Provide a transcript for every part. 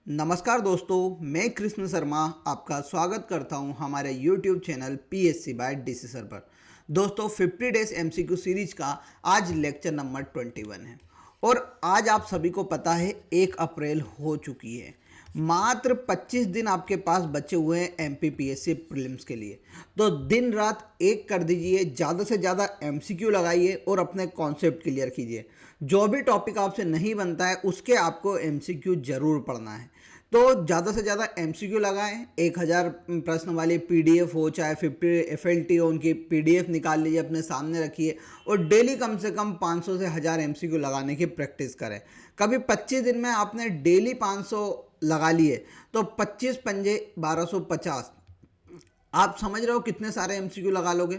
नमस्कार दोस्तों, मैं कृष्ण शर्मा आपका स्वागत करता हूं हमारे YouTube channel PSC by DC sir पर। दोस्तों 50 डेज MCQ सीरीज का आज लेक्चर नंबर 21 है और आज आप सभी को पता है 1 अप्रैल हो चुकी है। मात्र 25 दिन आपके पास बचे हुए हैं MPPSC प्रीलिम्स के लिए। तो दिन रात एक कर दीजिए, ज़्यादा से ज़्यादा MCQ लगाइए और अपने कॉन्सेप्ट क्लियर कीजिए। जो भी टॉपिक आपसे नहीं बनता है उसके आपको MCQ जरूर पढ़ना है। तो ज़्यादा से ज़्यादा MCQ लगाएं। 1000 प्रश्न वाली PDF हो, चाहे 50 FLT हो, उनकी PDF निकाल लीजिए, अपने सामने रखिए और डेली कम से कम 500 से 1000 MCQ लगाने की प्रैक्टिस करें। कभी 25 दिन में आपने डेली 500 लगा लिए तो 25 पंजे 1250, आप समझ रहे हो कितने सारे MCQ लगा लोगे।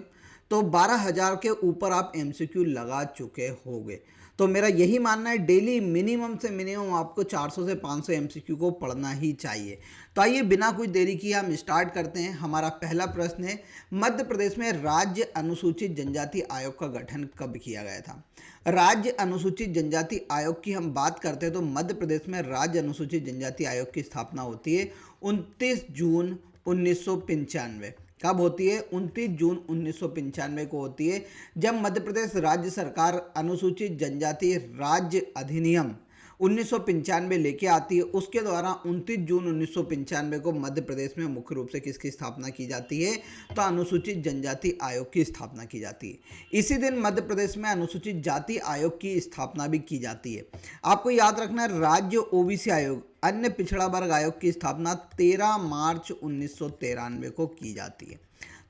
तो 12,000 के ऊपर आप MCQ लगा चुके होगे। तो मेरा यही मानना है डेली मिनिमम से मिनिमम आपको 400 से 500 MCQ को पढ़ना ही चाहिए। तो आइए बिना कुछ देरी किए हम स्टार्ट करते हैं। हमारा पहला प्रश्न है, मध्य प्रदेश में राज्य अनुसूचित जनजाति आयोग का गठन कब किया गया था। राज्य अनुसूचित जनजाति आयोग की हम बात करते हैं तो मध्य प्रदेश में राज्य अनुसूचित जनजाति आयोग की स्थापना होती है 29 जून 1995। कब होती है? 29 जून 1995 को होती है, जब मध्य प्रदेश राज्य सरकार अनुसूचित जनजाति राज्य अधिनियम 1995 लेके आती है। उसके द्वारा 29 जून 1995 को मध्य प्रदेश में मुख्य रूप से किसकी स्थापना की जाती है? तो अनुसूचित जनजाति आयोग की स्थापना की जाती है। इसी दिन मध्य प्रदेश में अनुसूचित जाति आयोग की स्थापना भी की जाती है। आपको याद रखना है, राज्य OBC आयोग अन्य पिछड़ा वर्ग आयोग की स्थापना 13 मार्च 1993 को की जाती है।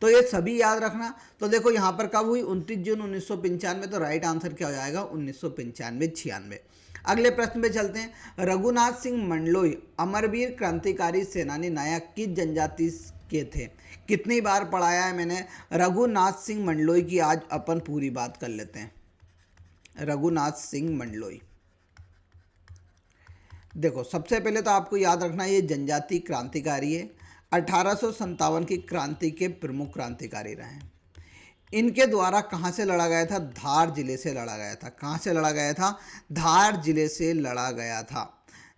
तो ये सभी याद रखना। तो देखो यहाँ पर कब हुई? 29 जून 1995। तो राइट आंसर क्या हो जाएगा? 1995-96। अगले प्रश्न पे चलते हैं। रघुनाथ सिंह मंडलोई अमरवीर क्रांतिकारी सेनानी नायक किस जनजाति के थे? कितनी बार पढ़ाया है मैंने रघुनाथ सिंह मंडलोई की, आज अपन पूरी बात कर लेते हैं। रघुनाथ सिंह मंडलोई, देखो सबसे पहले तो आपको याद रखना ये जनजाति क्रांतिकारी है। 1857 की क्रांति के प्रमुख क्रांतिकारी रहे हैं। इनके द्वारा कहाँ से लड़ा गया था? धार जिले से लड़ा गया था। कहाँ से लड़ा गया था? धार जिले से लड़ा गया था।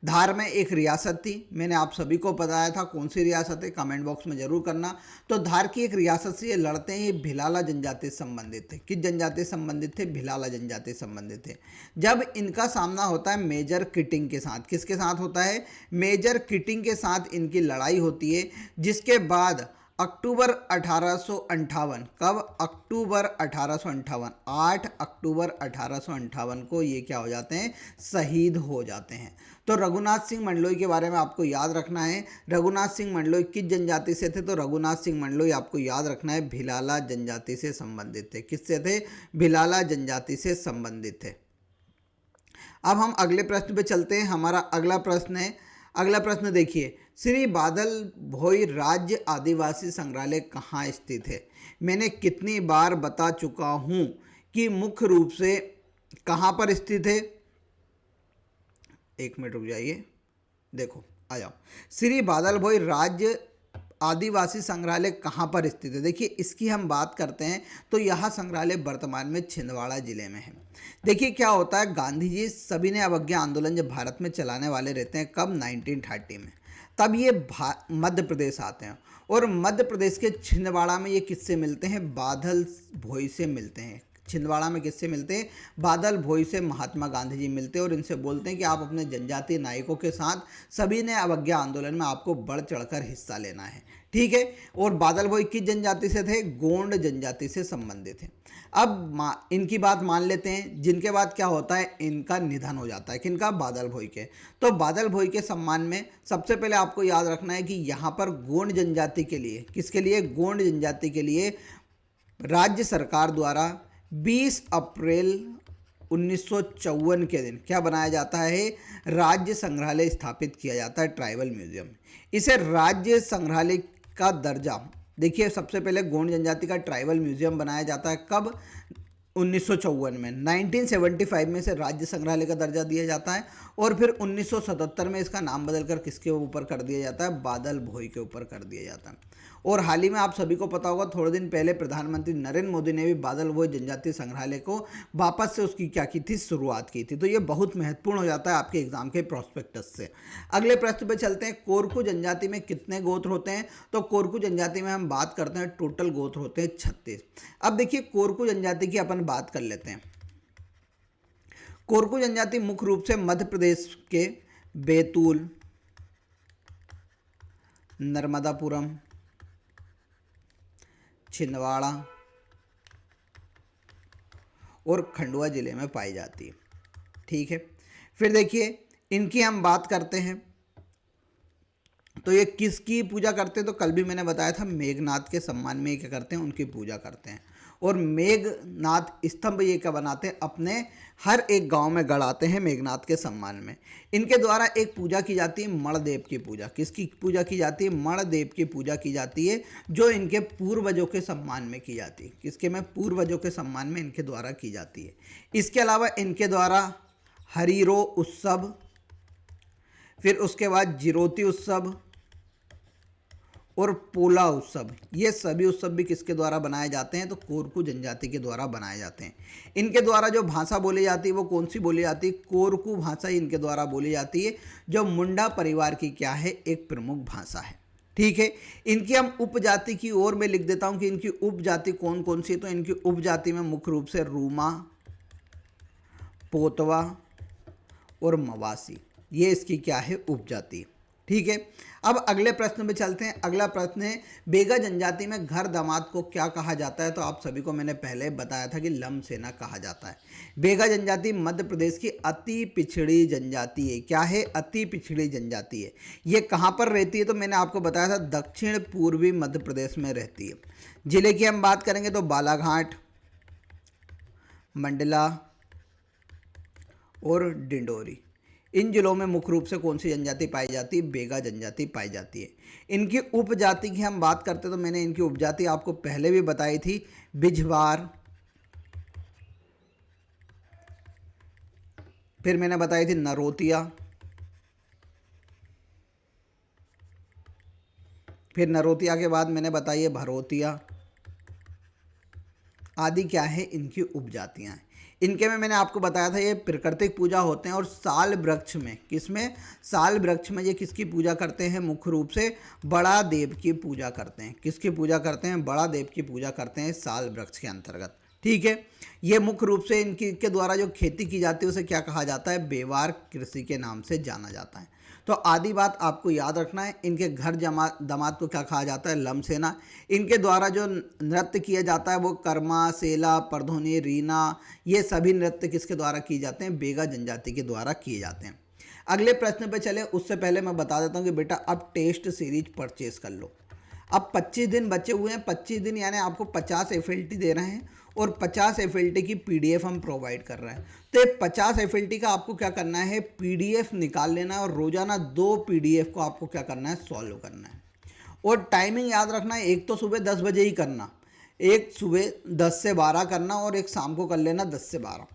धार में एक रियासत थी, मैंने आप सभी को बताया था कौन सी रियासत है, कमेंट बॉक्स में जरूर करना। तो धार की एक रियासत से ये लड़ते हैं। ये भिलाला जनजाति से संबंधित थे। किस जनजाति से संबंधित थे? भिलाला जनजाति से संबंधित थे। जब इनका सामना होता है मेजर किटिंग के साथ, किसके साथ होता है? मेजर किटिंग के साथ इनकी लड़ाई होती है, जिसके बाद अक्टूबर 1858, कब? अक्टूबर 1858, 8 अक्टूबर 1858 को ये क्या हो जाते हैं? शहीद हो जाते हैं। तो रघुनाथ सिंह मंडलोई के बारे में आपको याद रखना है। रघुनाथ सिंह मंडलोई किस जनजाति से थे? तो रघुनाथ सिंह मंडलोई आपको याद रखना है भिलाला जनजाति से संबंधित थे। किससे थे? भिलाला जनजाति से संबंधित थे। अब हम अगले प्रश्न पे चलते हैं। हमारा अगला प्रश्न है, अगला प्रश्न देखिए, श्री बादल भोई राज्य आदिवासी संग्रहालय कहाँ स्थित है? मैंने कितनी बार बता चुका हूँ कि मुख्य रूप से कहाँ पर स्थित है। एक मिनट रुक जाइए, देखो आ जाओ। श्री बादल भोई राज्य आदिवासी संग्रहालय कहाँ पर स्थित है? देखिए इसकी हम बात करते हैं तो यह संग्रहालय वर्तमान में छिंदवाड़ा जिले में है। देखिए क्या होता है, गांधी जी सभी ने अवज्ञा आंदोलन जब भारत में चलाने वाले रहते हैं, कब? 1930 में। तब ये मध्य प्रदेश आते हैं और मध्य प्रदेश के छिंदवाड़ा में ये किससे मिलते हैं? बादल भोई से मिलते हैं। छिंदवाड़ा में किससे मिलते हैं? बादल भोई से महात्मा गांधी जी मिलते हैं और इनसे बोलते हैं कि आप अपने जनजातीय नायकों के साथ सभी ने अवज्ञा आंदोलन में आपको बढ़ चढ़कर हिस्सा लेना है, ठीक है। और बादल भोई किस जनजाति से थे? गोंड जनजाति से संबंधित थे। अब इनकी बात मान लेते हैं, जिनके बाद क्या होता है, इनका निधन हो जाता है। किनका? बादल भोई के। तो बादल भोई के सम्मान में सबसे पहले आपको याद रखना है कि यहाँ पर गोंड जनजाति के लिए, किसके लिए? गोंड जनजाति के लिए राज्य सरकार द्वारा 20 अप्रैल 1954 के दिन क्या बनाया जाता है? राज्य संग्रहालय स्थापित किया जाता है, ट्राइबल म्यूजियम। इसे राज्य संग्रहालय का दर्जा, देखिए सबसे पहले गोंड जनजाति का ट्राइबल म्यूजियम बनाया जाता है, कब? 1954 में। 1975 में इसे राज्य संग्रहालय का दर्जा दिया जाता है और फिर 1977 में इसका नाम बदलकर किसके ऊपर कर दिया जाता है? बादल भोई के ऊपर कर दिया जाता है। और हाल ही में आप सभी को पता होगा, थोड़े दिन पहले प्रधानमंत्री नरेंद्र मोदी ने भी बादल भोज जनजातीय संग्रहालय को वापस से उसकी क्या की थी, शुरुआत की थी। तो ये बहुत महत्वपूर्ण हो जाता है आपके एग्जाम के प्रोस्पेक्टस से। अगले प्रश्न पे चलते हैं, कोरकू जनजाति में कितने गोत्र होते हैं? तो कोरकू जनजाति में हम बात करते हैं टोटल गोत्र होते हैं 36। अब देखिए कोरकू जनजाति की अपन बात कर लेते हैं। कोरकू जनजाति मुख्य रूप से मध्य प्रदेश के बैतूल, नर्मदापुरम, छिंदवाड़ा और खंडवा जिले में पाई जाती है। ठीक है, फिर देखिए इनकी हम बात करते हैं तो ये किसकी पूजा करते हैं? तो कल भी मैंने बताया था, मेघनाथ के सम्मान में ये क्या करते हैं, उनकी पूजा करते हैं। और मेघनाथ स्तंभ ये क्या बनाते हैं, अपने हर एक गांव में गड़ाते हैं मेघनाथ के सम्मान में। इनके द्वारा एक पूजा की जाती है मणदेव की पूजा। किसकी पूजा की जाती है? मणदेव की पूजा की जाती है, जो इनके पूर्वजों के सम्मान में की जाती है। किसके में? पूर्वजों के सम्मान में इनके द्वारा की जाती है। इसके अलावा इनके द्वारा हरीरो उत्सव, फिर उसके बाद जिरोती उत्सव और पोला उत्सव, ये सभी उत्सव भी किसके द्वारा बनाए जाते हैं? तो कोरकू जनजाति के द्वारा बनाए जाते हैं। इनके द्वारा जो भाषा बोली जाती है वो कौन सी बोली जाती है? कोरकू भाषा इनके द्वारा बोली जाती है, जो मुंडा परिवार की क्या है, एक प्रमुख भाषा है। ठीक है, इनकी हम उपजाति की ओर में लिख देता हूं कि इनकी उपजाति कौन कौन सी है। तो इनकी उपजाति में मुख्य रूप से रूमा, पोतवा और मवासी, ये इसकी क्या है, उपजाति। ठीक है, अब अगले प्रश्न में चलते हैं। अगला प्रश्न है, बेगा जनजाति में घर दामाद को क्या कहा जाता है? तो आप सभी को मैंने पहले बताया था कि लमसेना कहा जाता है। बेगा जनजाति मध्य प्रदेश की अति पिछड़ी जनजाति है। क्या है? अति पिछड़ी जनजाति है। ये कहाँ पर रहती है? तो मैंने आपको बताया था दक्षिण पूर्वी मध्य प्रदेश में रहती है। जिले की हम बात करेंगे तो बालाघाट, मंडला और डिंडोरी, इन जिलों में मुख्य रूप से कौन सी जनजाति पाई जाती है? बेगा जनजाति पाई जाती है। इनकी उपजाति की हम बात करते तो मैंने इनकी उपजाति आपको पहले भी बताई थी, बिझवार, फिर मैंने बताई थी नरोतिया, फिर नरोतिया के बाद मैंने बताई है भरोतिया आदि, क्या है, इनकी उपजातियां हैं। इनके में मैंने आपको बताया था ये प्राकृतिक पूजा होते हैं। और साल वृक्ष में, किसमें? साल वृक्ष में ये किसकी पूजा करते हैं? मुख्य रूप से बड़ा देव की पूजा करते हैं। किसकी पूजा करते हैं? बड़ा देव की पूजा करते हैं साल वृक्ष के अंतर्गत। ठीक है, ये मुख्य रूप से इनकी के द्वारा जो खेती की जाती है उसे क्या कहा जाता है? बेवार कृषि के नाम से जाना जाता है। तो आदि बात आपको याद रखना है। इनके घर दामाद को क्या कहा जाता है? लमसेना। इनके द्वारा जो नृत्य किया जाता है वो कर्मा, सेला, परधोनी, रीना, ये सभी नृत्य किसके द्वारा किए जाते हैं? बेगा जनजाति के द्वारा किए जाते हैं। अगले प्रश्न पे चले, उससे पहले मैं बता देता हूँ कि बेटा अब टेस्ट सीरीज परचेज कर लो। अब 25 दिन बचे हुए हैं। 25 दिन यानी आपको 50 FLT दे रहे हैं और 50 FLT की PDF हम प्रोवाइड कर रहे हैं। तो ये 50 FLT का आपको क्या करना है? PDF निकाल लेना है और रोजाना 2 PDF को आपको क्या करना है? सॉल्व करना है। और टाइमिंग याद रखना है, एक तो सुबह 10 बजे ही करना, एक सुबह 10 से 12 करना और एक शाम को कर लेना 10 से 12।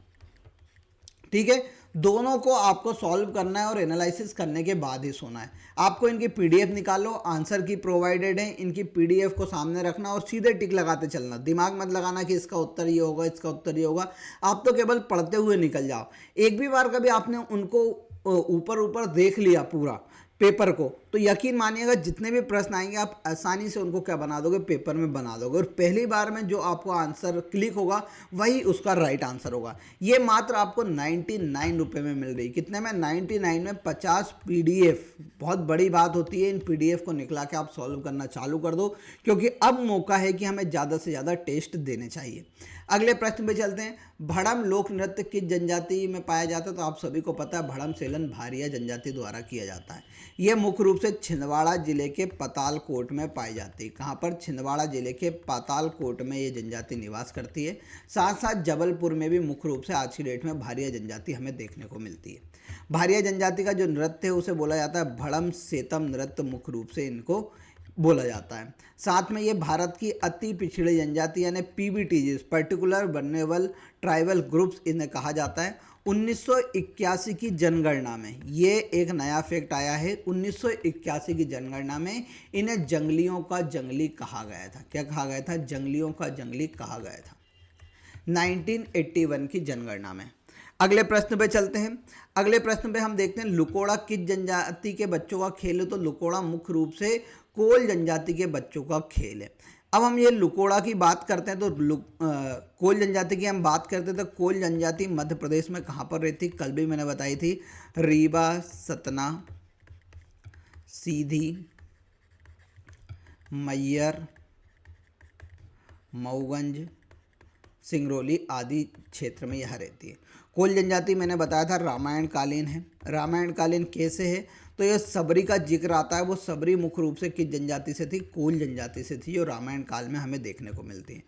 ठीक है, दोनों को आपको सॉल्व करना है और एनालिसिस करने के बाद ही सोना है। आपको इनकी PDF निकालो, आंसर की प्रोवाइडेड है, इनकी PDF को सामने रखना और सीधे टिक लगाते चलना। दिमाग मत लगाना कि इसका उत्तर ये होगा, इसका उत्तर ये होगा। आप तो केवल पढ़ते हुए निकल जाओ। एक भी बार कभी आपने उनको ऊपर ऊपर देख लिया पूरा पेपर को, तो यकीन मानिएगा जितने भी प्रश्न आएंगे आप आसानी से उनको क्या बना दोगे? पेपर में बना दोगे। और पहली बार में जो आपको आंसर क्लिक होगा वही उसका राइट आंसर होगा। ये मात्र आपको 99 रुपये में मिल रही। कितने में? 99 में 50 PDF। बहुत बड़ी बात होती है। इन PDF को निकला के आप सॉल्व करना चालू कर दो, क्योंकि अब मौका है कि हमें ज़्यादा से ज़्यादा टेस्ट देने चाहिए। अगले प्रश्न पे चलते हैं। भड़म लोक नृत्य किस जनजाति में पाया जाता है? तो आप सभी को पता है, भड़म सेलन भारिया जनजाति द्वारा किया जाता है। यह मुख्य रूप से छिंदवाड़ा जिले के पातालकोट में पाई जाती है। कहाँ पर? छिंदवाड़ा जिले के पातालकोट में ये जनजाति निवास करती है। साथ साथ जबलपुर में भी मुख्य रूप से आज की डेट में भारिया जनजाति हमें देखने को मिलती है। भारिया जनजाति का जो नृत्य है उसे बोला जाता है भड़म सेतम नृत्य, मुख्य रूप से इनको बोला जाता है। साथ में ये भारत की अति पिछड़ी जनजाति यानी PBTGs, particular vulnerable tribal groups, इन्हें कहा जाता है। 1981 की जनगणना में, ये एक नया फैक्ट आया है, 1981 की जनगणना में इन्हें जंगलियों का जंगली कहा गया था। क्या कहा गया था? जंगलियों का जंगली कहा गया था 1981 की जनगणना में। अगले प्रश्न पे चलते हैं। अगले प्रश्न पे हम देखते हैं लुकोड़ा किस जनजाति के बच्चों का खेल है? तो लुकोड़ा मुख्य रूप से कोल जनजाति के बच्चों का खेल है। अब हम ये लुकोड़ा की बात करते हैं तो कोल जनजाति की हम बात करते हैं तो कोल जनजाति मध्य प्रदेश में कहाँ पर रहती? कल भी मैंने बताई थी, रीवा, सतना, सीधी, मैयर, मऊगंज, सिंगरौली आदि क्षेत्र में यह रहती है। कोल जनजाति मैंने बताया था रामायण कालीन है। रामायण कालीन कैसे है? तो यह सबरी का जिक्र आता है। वो सबरी मुख्य रूप से किस जनजाति से थी? कोल जनजाति से थी, जो रामायण काल में हमें देखने को मिलती है।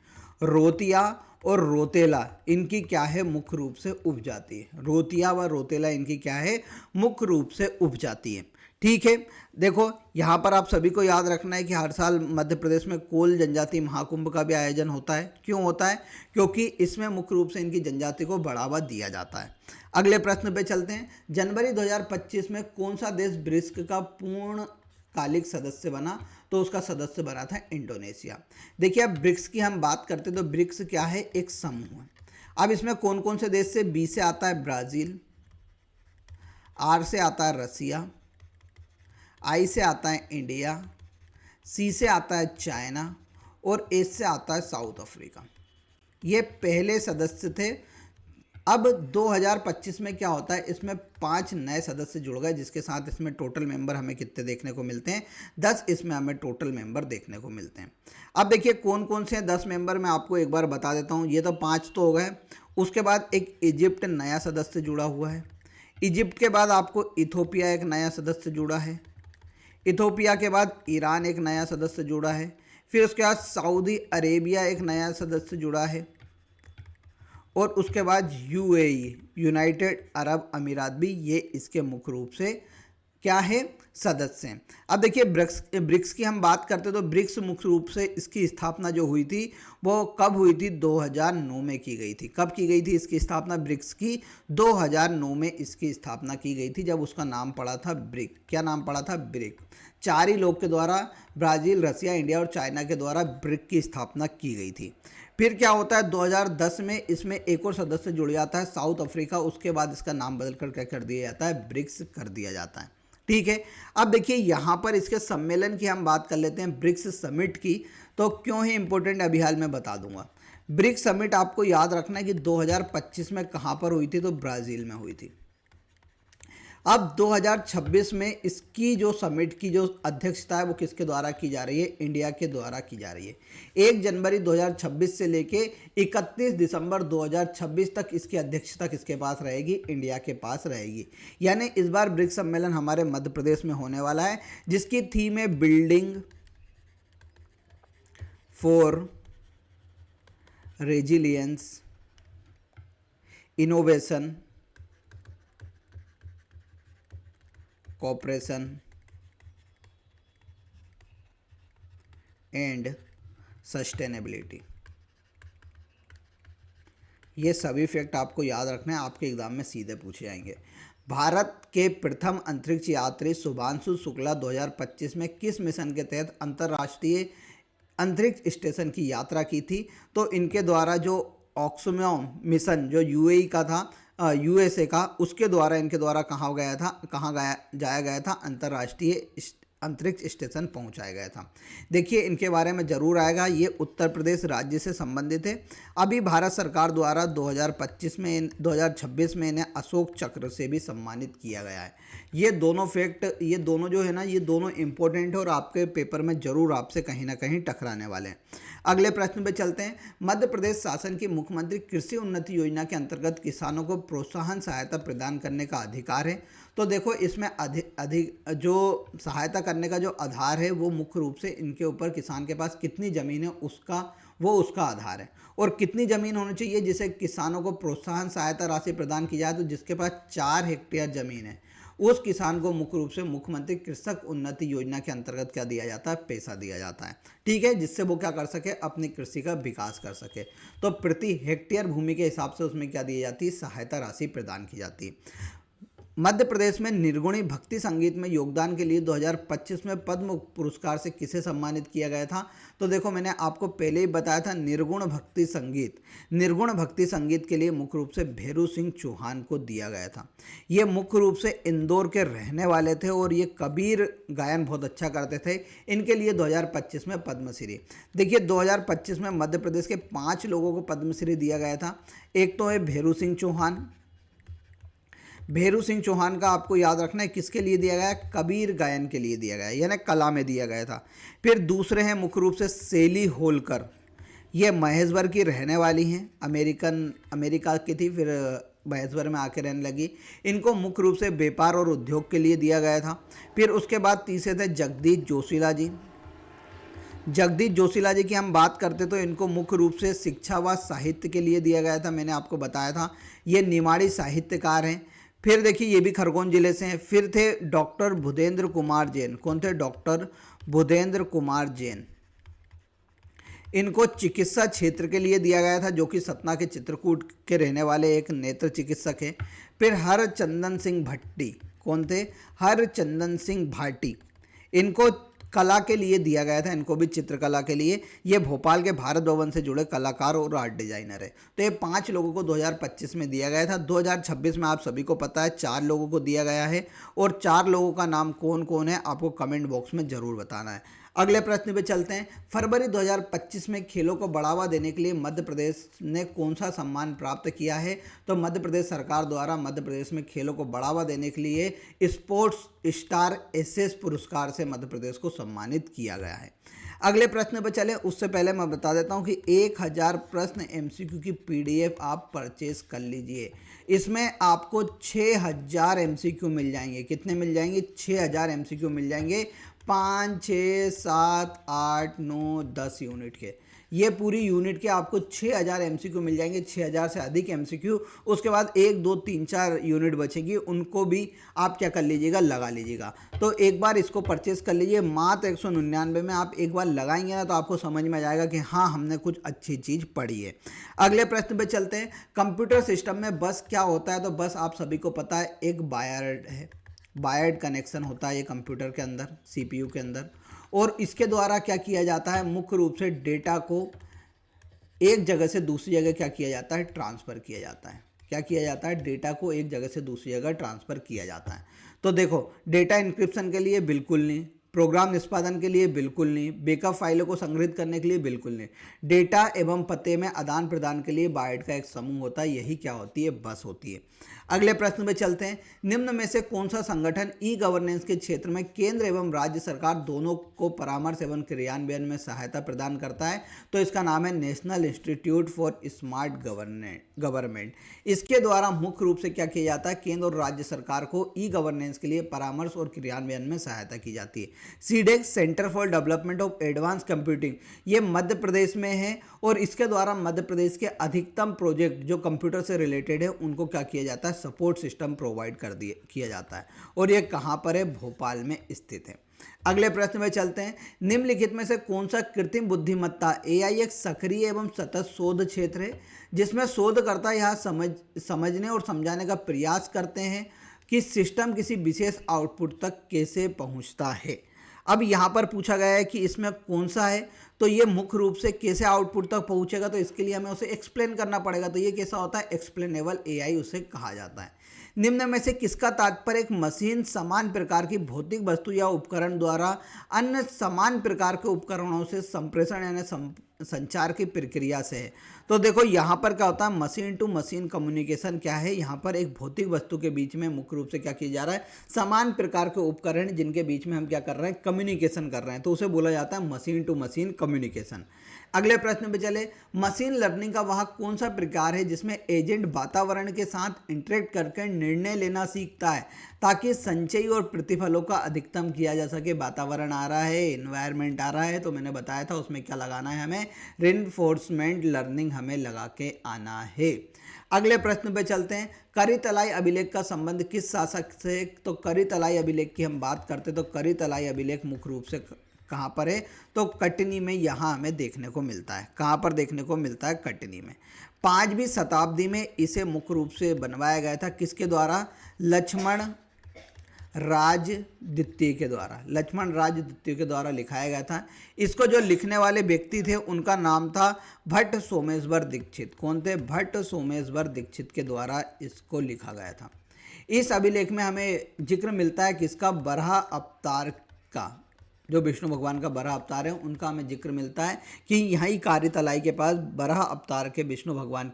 रोतिया और रोतेला इनकी क्या है? मुख्य रूप से उपजाति है। रोतिया व रोतेला इनकी क्या है? मुख्य रूप से उपजाति है। ठीक है, देखो यहाँ पर आप सभी को याद रखना है कि हर साल मध्य प्रदेश में कोल जनजाति महाकुंभ का भी आयोजन होता है। क्यों होता है? क्योंकि इसमें मुख्य रूप से इनकी जनजाति को बढ़ावा दिया जाता है। अगले प्रश्न पे चलते हैं। जनवरी 2025 में कौन सा देश ब्रिक्स का पूर्णकालिक सदस्य बना? तो उसका सदस्य बना था इंडोनेशिया। देखिए, अब ब्रिक्स की हम बात करते हैं तो ब्रिक्स क्या है? एक समूह है। अब इसमें कौन कौन से देश से? बी से आता है ब्राज़ील, आर से आता है रसिया, आई से आता है इंडिया, सी से आता है चाइना और एस से आता है साउथ अफ्रीका। ये पहले सदस्य थे। अब 2025 में क्या होता है? इसमें 5 नए सदस्य जुड़ गए, जिसके साथ इसमें टोटल मेंबर हमें कितने देखने को मिलते हैं? 10 इसमें हमें टोटल मेंबर देखने को मिलते हैं। अब देखिए कौन कौन से हैं 10 मेंबर, मैं आपको एक बार बता देता हूँ। ये तो 5 तो हो गए। उसके बाद एक इजिप्ट नया सदस्य जुड़ा हुआ है। इजिप्ट के बाद आपको इथोपिया एक नया सदस्य जुड़ा है। इथोपिया के बाद ईरान एक नया सदस्य जुड़ा है। फिर उसके बाद सऊदी अरेबिया एक नया सदस्य जुड़ा है। और उसके बाद यूएई, यूनाइटेड अरब अमीरात भी ये इसके मुख्य रूप से क्या है? सदस्य हैं। अब देखिए ब्रिक्स की हम बात करते हैं तो ब्रिक्स मुख्य रूप से इसकी स्थापना जो हुई थी वो कब हुई थी? 2009 में की गई थी। कब की गई थी इसकी स्थापना ब्रिक्स की? 2009 में इसकी स्थापना की गई थी, जब उसका नाम पड़ा था ब्रिक। क्या नाम पड़ा था? ब्रिक। 4 ही लोग के द्वारा, ब्राज़ील, रसिया, इंडिया और चाइना के द्वारा ब्रिक की स्थापना की गई थी। फिर क्या होता है? 2010 में इसमें एक और सदस्य जुड़ जाता है, साउथ अफ्रीका। उसके बाद इसका नाम बदल कर क्या कर दिया जाता है? ब्रिक्स कर दिया जाता है। ठीक है, अब देखिए यहाँ पर इसके सम्मेलन की हम बात कर लेते हैं, ब्रिक्स समिट की। तो क्यों ही इंपॉर्टेंट अभी हाल में बता दूंगा। ब्रिक्स समिट आपको याद रखना है कि 2025 में कहाँ पर हुई थी? तो ब्राज़ील में हुई थी। अब 2026 में इसकी जो समिट की जो अध्यक्षता है वो किसके द्वारा की जा रही है? इंडिया के द्वारा की जा रही है। 1 जनवरी 2026 से लेके 31 दिसंबर 2026 तक इसकी अध्यक्षता किसके पास रहेगी? इंडिया के पास रहेगी। यानी इस बार ब्रिक्स सम्मेलन हमारे मध्य प्रदेश में होने वाला है, जिसकी थीम है building for resilience, innovation, cooperation and sustainability. ये सभी फैक्ट आपको याद रखना है, आपके एग्जाम में सीधे पूछे जाएंगे। भारत के प्रथम अंतरिक्ष यात्री शुभांशु शुक्ला 2025 में किस मिशन के तहत अंतर्राष्ट्रीय अंतरिक्ष स्टेशन की यात्रा की थी? तो इनके द्वारा जो ऑक्समोम मिशन जो यूएई का था, यूएसए का, उसके द्वारा इनके द्वारा कहाँ जाया गया था? अंतर्राष्ट्रीय अंतरिक्ष स्टेशन पहुंचाया गया था। देखिए इनके बारे में जरूर आएगा, ये उत्तर प्रदेश राज्य से संबंधित है। अभी भारत सरकार द्वारा 2026 में इन्हें अशोक चक्र से भी सम्मानित किया गया है। ये दोनों फैक्ट, ये दोनों जो है ना, ये दोनों इंपॉर्टेंट है और आपके पेपर में जरूर आपसे कहीं ना कहीं टकराने वाले हैं। अगले प्रश्न पे चलते हैं। मध्य प्रदेश शासन की मुख्यमंत्री कृषि उन्नति योजना के अंतर्गत किसानों को प्रोत्साहन सहायता प्रदान करने का अधिकार है। तो देखो इसमें अधिक जो सहायता करने का जो आधार है वो मुख्य रूप से इनके ऊपर किसान के पास कितनी ज़मीन है उसका आधार है। और कितनी ज़मीन होनी चाहिए जिसे किसानों को प्रोत्साहन सहायता राशि प्रदान की जाए? तो जिसके पास 4 हेक्टेयर ज़मीन है उस किसान को मुख्य रूप से मुख्यमंत्री कृषक उन्नति योजना के अंतर्गत क्या दिया जाता है, पैसा दिया जाता है, ठीक है, जिससे वो क्या कर सके, अपनी कृषि का विकास कर सके। तो प्रति हेक्टेयर भूमि के हिसाब से उसमें क्या दी जाती है, सहायता राशि प्रदान की जाती है। मध्य प्रदेश में निर्गुणी भक्ति संगीत में योगदान के लिए 2025 में पद्म पुरस्कार से किसे सम्मानित किया गया था? तो देखो, मैंने आपको पहले ही बताया था, निर्गुण भक्ति संगीत के लिए मुख्य रूप से भैरू सिंह चौहान को दिया गया था। ये मुख्य रूप से इंदौर के रहने वाले थे और ये कबीर गायन बहुत अच्छा करते थे। इनके लिए 2025 में पद्मश्री, देखिए 2025 में मध्य प्रदेश के 5 लोगों को पद्मश्री दिया गया था। एक तो है भैरू सिंह चौहान का आपको याद रखना है किसके लिए दिया गया है, कबीर गायन के लिए दिया गया है, यानी कला में दिया गया था। फिर दूसरे हैं मुख्य रूप से सेली होलकर, ये महेश्वर की रहने वाली हैं, अमेरिका की थी, फिर महेश्वर में आके रहने लगी। इनको मुख्य रूप से व्यापार और उद्योग के लिए दिया गया था। फिर उसके बाद तीसरे थे जगदीश जोशीला जी की हम बात करते तो इनको मुख्य रूप से शिक्षा व साहित्य के लिए दिया गया था, मैंने आपको बताया था, ये निमाड़ी साहित्यकार हैं। फिर देखिए ये भी खरगोन जिले से हैं। फिर थे डॉक्टर भूदेंद्र कुमार जैन, कौन थे, डॉक्टर भूदेंद्र कुमार जैन, इनको चिकित्सा क्षेत्र के लिए दिया गया था, जो कि सतना के चित्रकूट के रहने वाले एक नेत्र चिकित्सक हैं। फिर हरचंदन सिंह भट्टी, कौन थे, हरचंदन सिंह भाटी, इनको कला के लिए दिया गया था, इनको भी चित्रकला के लिए। ये भोपाल के भारत भवन से जुड़े कलाकार और आर्ट डिजाइनर है। तो ये 5 लोगों को 2025 में दिया गया था। 2026 में आप सभी को पता है 4 लोगों को दिया गया है, और 4 लोगों का नाम कौन कौन है आपको कमेंट बॉक्स में जरूर बताना है। अगले प्रश्न पे चलते हैं। फरवरी 2025 में खेलों को बढ़ावा देने के लिए मध्य प्रदेश ने कौन सा सम्मान प्राप्त किया है? तो मध्य प्रदेश सरकार द्वारा मध्य प्रदेश में खेलों को बढ़ावा देने के लिए स्पोर्ट्स स्टार एसएस पुरस्कार से मध्य प्रदेश को सम्मानित किया गया है। अगले प्रश्न पर चले, उससे पहले मैं बता देता हूं कि 1000 प्रश्न एमसीक्यू की पीडीएफ आप परचेज कर लीजिए। इसमें आपको 6000 एमसीक्यू मिल जाएंगे। कितने मिल जाएंगे? 6000 एमसीक्यू मिल जाएंगे, 5, 6, 7, 8, 9, 10 यूनिट के। ये पूरी यूनिट के आपको 6000 एमसीक्यू मिल जाएंगे, 6000 से अधिक एमसीक्यू। उसके बाद 1, 2, 3, 4 यूनिट बचेगी, उनको भी आप क्या कर लीजिएगा, लगा लीजिएगा। तो एक बार इसको परचेस कर लीजिए, मात्र 199 में आप एक बार लगाएंगे ना तो आपको समझ में आ जाएगा कि हाँ हमने कुछ अच्छी चीज़ पढ़ी है। अगले प्रश्न पे चलते हैं। कंप्यूटर सिस्टम में बस क्या होता है? तो बस आप सभी को पता है, एक वायर्ड है, वायर्ड कनेक्शन होता है ये कंप्यूटर के अंदर, सीपीयू के अंदर, और इसके द्वारा क्या किया जाता है, मुख्य रूप से डेटा को एक जगह से दूसरी जगह क्या किया जाता है, ट्रांसफ़र किया जाता है। क्या किया जाता है? डेटा को एक जगह से दूसरी जगह ट्रांसफ़र किया जाता है। तो देखो, डेटा इंक्रिप्शन के लिए बिल्कुल नहीं, प्रोग्राम निष्पादन के लिए बिल्कुल नहीं, बैकअप फाइलों को संग्रहित करने के लिए बिल्कुल नहीं, डेटा एवं पते में आदान प्रदान के लिए बाइट का एक समूह होता है, यही क्या होती है, बस होती है। अगले प्रश्न में चलते हैं। निम्न में से कौन सा संगठन ई गवर्नेंस के क्षेत्र में केंद्र एवं राज्य सरकार दोनों को परामर्श एवं क्रियान्वयन में सहायता प्रदान करता है? तो इसका नाम है national institute for smart government. इसके द्वारा मुख्य रूप से क्या किया जाता है, केंद्र और राज्य सरकार को ई गवर्नेंस के लिए परामर्श और क्रियान्वयन में सहायता की जाती है। CDAC, centre for development of advance computing, ये मध्य प्रदेश में है, और इसके द्वारा मध्य प्रदेश के अधिकतम प्रोजेक्ट जो कंप्यूटर से रिलेटेड है उनको क्या किया जाता है, सपोर्ट सिस्टम प्रोवाइड किया जाता है। और ये कहाँ पर है? भोपाल में स्थित है। अगले प्रश्न में चलते हैं। निम्नलिखित में से कौन सा कृत्रिम बुद्धिमत्ता एआई एक सक्रिय एवं सतत शोध क्षेत्र है, जिसमें शोधकर्ता यह समझने और समझाने का प्रयास करते हैं कि सिस्टम किसी विशेष आउटपुट तक कैसे पहुंचता है। अब यहाँ पर पूछा गया है कि इसमें कौन सा है, तो ये मुख्य रूप से कैसे आउटपुट तक पहुँचेगा, तो इसके लिए हमें उसे एक्सप्लेन करना पड़ेगा। तो ये कैसा होता है? एक्सप्लेनेबल एआई उसे कहा जाता है। निम्न में से किसका तात्पर्य एक मशीन समान प्रकार की भौतिक वस्तु या उपकरण द्वारा अन्य समान प्रकार के उपकरणों से संप्रेषण यानी संचार की प्रक्रिया से है? तो देखो यहाँ पर क्या होता है, मशीन टू मशीन कम्युनिकेशन क्या है, यहाँ पर एक भौतिक वस्तु के बीच में मुख्य रूप से क्या किया जा रहा है, समान प्रकार के उपकरण जिनके बीच में हम क्या कर रहे हैं, कम्युनिकेशन कर रहे हैं, तो उसे बोला जाता है मशीन टू मशीन कम्युनिकेशन। अगले प्रश्न पे चले। मशीन लर्निंग का वह कौन सा प्रकार है जिसमें एजेंट वातावरण के साथ इंटरेक्ट करके निर्णय लेना सीखता है ताकि संचयी और प्रतिफलों का अधिकतम किया जा सके? वातावरण आ रहा है, इन्वायरमेंट आ रहा है, तो मैंने बताया था उसमें क्या लगाना है, हमें रेनफोर्समेंट लर्निंग हमें लगा के आना है। अगले प्रश्न पे चलते हैं। करितलाई अभिलेख का संबंध किस शासक से? तो करितलाई अभिलेख की हम बात करते तो करितलाई अभिलेख मुख्य रूप से कहाँ पर है? तो कटनी में यहाँ हमें देखने को मिलता है। कहाँ पर देखने को मिलता है? कटनी में। 5वीं शताब्दी में इसे मुख्य रूप से बनवाया गया था किसके द्वारा? लक्ष्मण राज द्वितीय के द्वारा। लक्ष्मण राज द्वितीय के द्वारा लिखाया गया था। इसको जो लिखने वाले व्यक्ति थे उनका नाम था भट्ट सोमेश्वर दीक्षित। कौन थे? भट्ट सोमेश्वर दीक्षित के द्वारा इसको लिखा गया था। इस अभिलेख में हमें जिक्र मिलता है किसका? बराह अवतार का। जो विष्णु भगवान का बराह अवतार है उनका हमें जिक्र मिलता है कि यहीं कारितलाई के पास बराह अवतार के विष्णु भगवान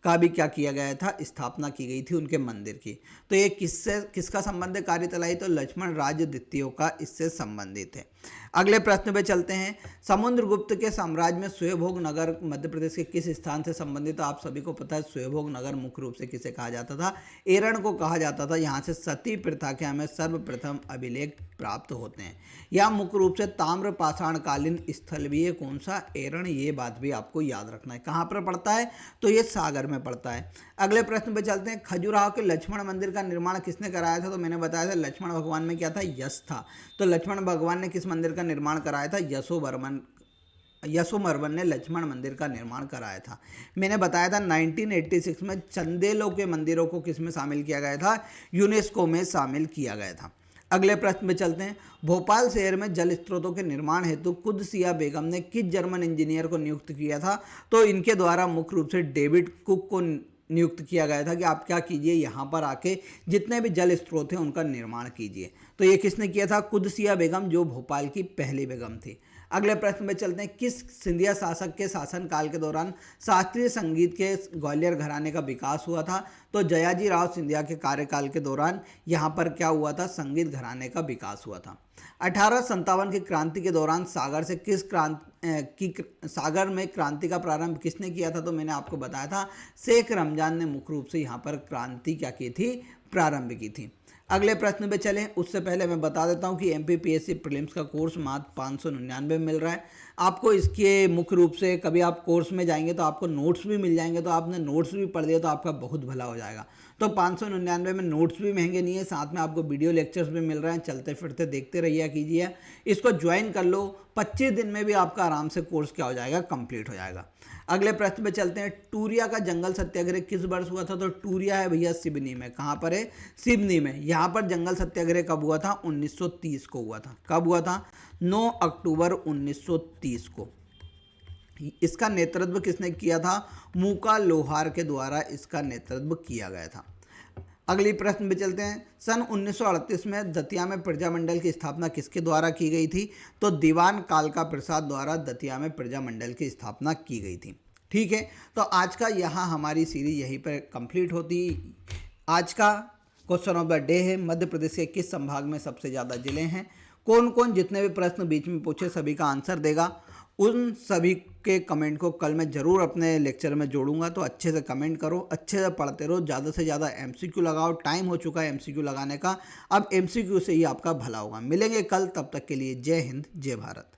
का भी क्या किया गया था? स्थापना की गई थी उनके मंदिर की। तो ये किसका संबंध है कारितलाई? तो लक्ष्मण राज द्वितीय का इससे संबंधित है। अगले प्रश्न पे चलते हैं। समुद्रगुप्त के साम्राज्य में स्वयंभोग नगर मध्य प्रदेश के किस स्थान से संबंधित? तो आप सभी को पता है स्वयंभोग नगर मुख्य रूप से किसे कहा जाता था? एरण को कहा जाता था। यहाँ से सती प्रथा के हमें सर्वप्रथम अभिलेख प्राप्त होते हैं। यह मुख्य रूप से ताम्र पाषाणकालीन स्थल भी है। कौन सा? एरण। ये बात भी आपको याद रखना है। कहाँ पर पड़ता है? तो ये सागर में पड़ता है। अगले प्रश्न पे चलते हैं। खजुराहो के लक्ष्मण मंदिर का निर्माण किसने कराया था? तो मैंने बताया था लक्ष्मण भगवान में क्या था? यश था। तो लक्ष्मण भगवान ने किस मंदिर का निर्माण कराया था? यशोवर्मन ने लक्ष्मण मंदिर का निर्माण कराया था। मैंने बताया था 1986 में चंदेलों के मंदिरों को किस में शामिल किया गया था? यूनेस्को में शामिल किया गया था। अगले प्रश्न में चलते हैं। भोपाल शहर में जल स्रोतों के निर्माण हेतु कुदसिया बेगम ने किस जर्मन इंजीनियर को नियुक्त किया था? तो इनके द्वारा मुख्य रूप से डेविड कुक को नियुक्त किया गया था कि आप क्या कीजिए, यहाँ पर आके जितने भी जल स्रोत हैं उनका निर्माण कीजिए। तो ये किसने किया था? कुदसिया बेगम, जो भोपाल की पहली बेगम थी। अगले प्रश्न में चलते हैं। किस सिंधिया शासक के शासनकाल के दौरान शास्त्रीय संगीत के ग्वालियर घराने का विकास हुआ था? तो जयाजी राव सिंधिया के कार्यकाल के दौरान यहाँ पर क्या हुआ था? संगीत घराने का विकास हुआ था। 1857 की क्रांति के दौरान सागर से सागर में क्रांति का प्रारंभ किसने किया था? तो मैंने आपको बताया था शेख रमजान ने मुख्य रूप से यहाँ पर क्रांति क्या की थी? प्रारंभ की थी। अगले प्रश्न पे चलें उससे पहले मैं बता देता हूँ कि एमपीपीएससी प्रीलिम्स का कोर्स मात्र 599 में मिल रहा है आपको। इसके मुख्य रूप से कभी आप कोर्स में जाएंगे तो आपको नोट्स भी मिल जाएंगे, तो आपने नोट्स भी पढ़ लिया तो आपका बहुत भला हो जाएगा। तो 599 में नोट्स भी महंगे नहीं है, साथ में आपको वीडियो लेक्चर्स भी मिल रहे हैं। चलते फिरते देखते रहिए कीजिए, इसको ज्वाइन कर लो। 25 दिन में भी आपका आराम से कोर्स क्या हो जाएगा? कंप्लीट हो जाएगा। अगले प्रश्न पे चलते हैं। टूरिया का जंगल सत्याग्रह किस वर्ष हुआ था? तो टूरिया है भैया सिवनी में। कहाँ पर है? सिवनी में। यहाँ पर जंगल सत्याग्रह कब हुआ था? 1930 को हुआ था। कब हुआ था? 9 अक्टूबर 1930 को। इसका नेतृत्व किसने किया था? मूका लोहार के द्वारा इसका नेतृत्व किया गया था। अगली प्रश्न पे चलते हैं। सन 1938 में दतिया में प्रजामंडल की स्थापना किसके द्वारा की गई थी? तो दीवान कालका प्रसाद द्वारा दतिया में प्रजामंडल की स्थापना की गई थी। ठीक है, तो आज का यहाँ हमारी सीरीज यहीं पर कंप्लीट होती। आज का क्वेश्चन ऑफ द डे है, मध्य प्रदेश के किस संभाग में सबसे ज़्यादा जिले हैं? कौन कौन जितने भी प्रश्न बीच में पूछे सभी का आंसर देगा। उन सभी के कमेंट को कल मैं ज़रूर अपने लेक्चर में जोड़ूंगा। तो अच्छे से कमेंट करो, अच्छे से पढ़ते रहो, ज़्यादा से ज़्यादा एमसीक्यू लगाओ। टाइम हो चुका है एमसीक्यू लगाने का, अब एमसीक्यू से ही आपका भला होगा। मिलेंगे कल, तब तक के लिए जय हिंद, जय भारत।